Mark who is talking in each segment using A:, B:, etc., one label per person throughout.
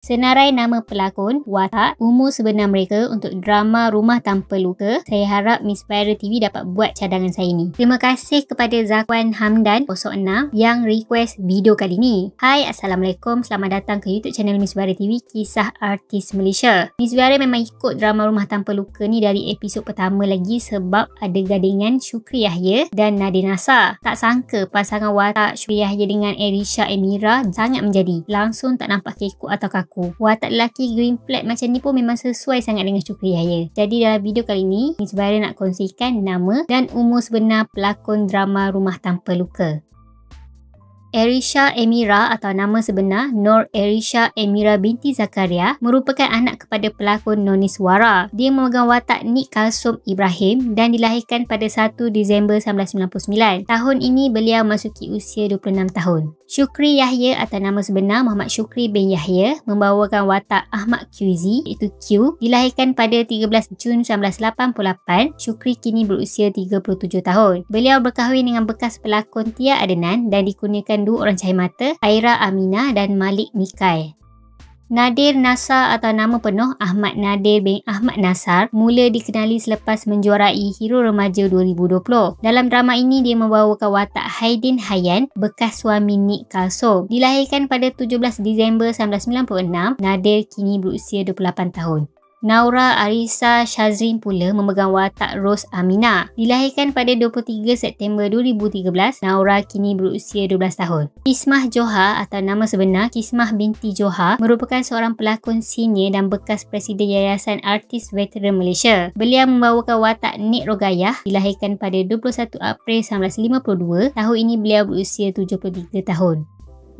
A: Senarai nama pelakon, watak, umur sebenar mereka untuk drama Rumah Tanpa Luka. Saya harap Miss Viral TV dapat buat cadangan saya ni. Terima kasih kepada Zakwan Hamdan 06 yang request video kali ni. Hai, Assalamualaikum. Selamat datang ke YouTube channel Miss Viral TV, Kisah Artis Malaysia. Miss Viral memang ikut drama Rumah Tanpa Luka ni dari episod pertama lagi sebab ada gadingan Syukri Yahya dan Nadir Nasar. Tak sangka pasangan watak Syukri Yahya dengan Erisha Emira sangat menjadi. Langsung tak nampak kekok atau kaku. Watak lelaki green flag macam ni pun memang sesuai sangat dengan Syukri Yahya. Jadi dalam video kali ni, Miss Viral nak kongsikan nama dan umur sebenar pelakon drama Rumah Tanpa Luka. Erisha Emira atau nama sebenar Nur Erisha Emira binti Zakaria merupakan anak kepada pelakon Nonis Wara. Dia memegang watak Nik Kalsum Ibrahim dan dilahirkan pada 1 Disember 1999. Tahun ini beliau masuki usia 26 tahun. Syukri Yahya atau nama sebenar Muhammad Syukri bin Yahya membawakan watak Ahmad QZ iaitu Q. Dilahirkan pada 13 Jun 1988. Syukri kini berusia 37 tahun. Beliau berkahwin dengan bekas pelakon Tia Adenan dan dikurniakan dua orang cahaya mata, Aira Aminah dan Malik Mikai. Nadir Nasar atau nama penuh Ahmad Nadir bin Ahmad Nasar mula dikenali selepas menjuarai Hero Remaja 2020. Dalam drama ini dia membawakan watak Haidin Hayyan, bekas suami Nik Kalsum. Dilahirkan pada 17 Disember 1996, Nadir kini berusia 28 tahun. Naura Arisa Shazrin pula memegang watak Ros Aminah. Dilahirkan pada 23 September 2013, Naura kini berusia 12 tahun. Kismah Johar atau nama sebenar Kismah binti Johar merupakan seorang pelakon senior dan bekas Presiden Yayasan Artis Veteran Malaysia. Beliau membawakan watak Nik Rogayah. Dilahirkan pada 21 April 1952. Tahun ini beliau berusia 73 tahun.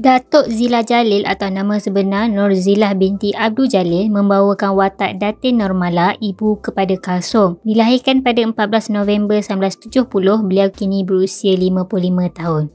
A: Datuk Zila Jalil atau nama sebenar Nur Zilah binti Abdul Jalil membawakan watak Datin Normala, ibu kepada Kalsum. Dilahirkan pada 14 November 1970, beliau kini berusia 55 tahun.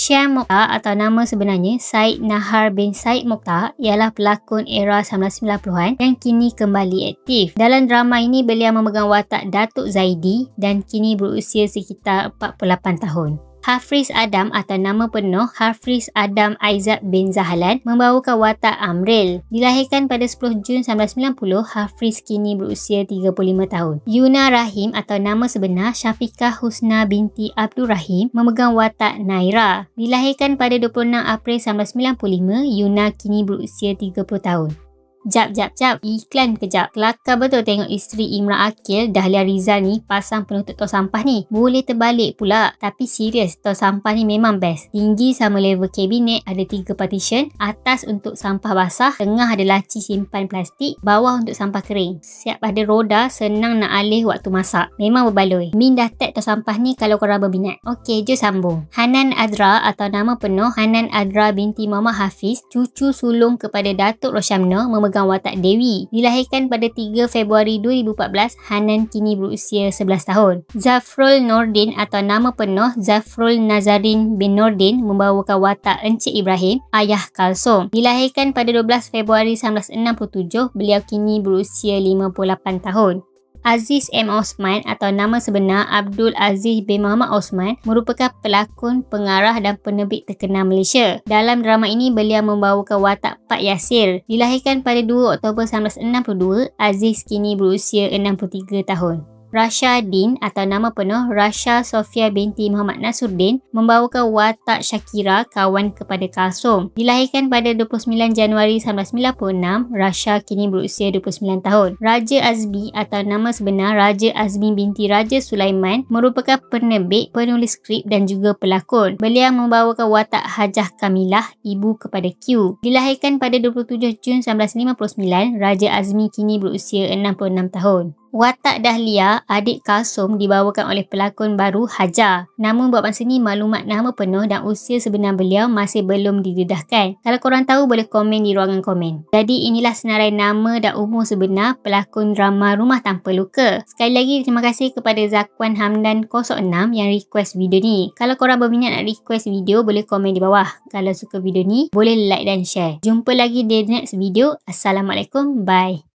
A: Syam Mokhtar atau nama sebenarnya Said Nahar bin Said Mokhtar ialah pelakon era 1990-an yang kini kembali aktif. Dalam drama ini beliau memegang watak Datuk Zaidi dan kini berusia sekitar 48 tahun. Hafiz Adam atau nama penuh Hafiz Adam Aizat bin Zahlan membawakan watak Amril. Dilahirkan pada 10 Jun 1990, Hafiz kini berusia 35 tahun. Yuna Rahim atau nama sebenar Syafiqah Husna binti Abdul Rahim memegang watak Naira. Dilahirkan pada 26 April 1995, Yuna kini berusia 30 tahun. Jap, iklan kejap. Kelakar betul tengok isteri Imran Akil, Dahlia Rizal ni pasang penutup tong sampah ni. Boleh terbalik pula. Tapi serius, tong sampah ni memang best. Tinggi sama level kabinet, ada 3 partition. Atas untuk sampah basah, tengah ada laci simpan plastik, bawah untuk sampah kering. Siap ada roda, senang nak alih waktu masak. Memang berbaloi. Min dah tag tong sampah ni kalau korang berminat. Okey, jom sambung. Hanan Adra atau nama penuh Hanan Adra binti Muhammad Hafiz, cucu sulung kepada Datuk Roshamna, memegang watak Dewi. Dilahirkan pada 3 Februari 2014, Hanan kini berusia 11 tahun. Zafrul Nordin atau nama penuh Zafrul Nazarin bin Nordin membawakan watak Encik Ibrahim, ayah Kalsum. Dilahirkan pada 12 Februari 1967, beliau kini berusia 58 tahun. Aziz M. Osman atau nama sebenar Abdul Aziz bin Muhammad Osman merupakan pelakon, pengarah dan penerbit terkenal Malaysia. Dalam drama ini beliau membawakan watak Pak Yasir. Dilahirkan pada 2 Oktober 1962, Aziz kini berusia 63 tahun. Rasha Din atau nama penuh Rasha Sofia binti Muhammad Nasruddin membawakan watak Shakira, kawan kepada Kalsum. Dilahirkan pada 29 Januari 1996, Rasha kini berusia 29 tahun. Raja Azmi atau nama sebenar Raja Azmi binti Raja Sulaiman merupakan penerbit, penulis skrip dan juga pelakon. Beliau membawakan watak Hajah Kamilah, ibu kepada Q. Dilahirkan pada 27 Jun 1959, Raja Azmi kini berusia 66 tahun. Watak Dahlia, adik Kalsum, dibawakan oleh pelakon baru Hajar. Namun buat masa ni maklumat nama penuh dan usia sebenar beliau masih belum didedahkan. Kalau korang tahu boleh komen di ruangan komen. Jadi inilah senarai nama dan umur sebenar pelakon drama Rumah Tanpa Luka. Sekali lagi terima kasih kepada Zakwan Hamdan 06 yang request video ni. Kalau korang berminat nak request video boleh komen di bawah. Kalau suka video ni boleh like dan share. Jumpa lagi di next video. Assalamualaikum, bye.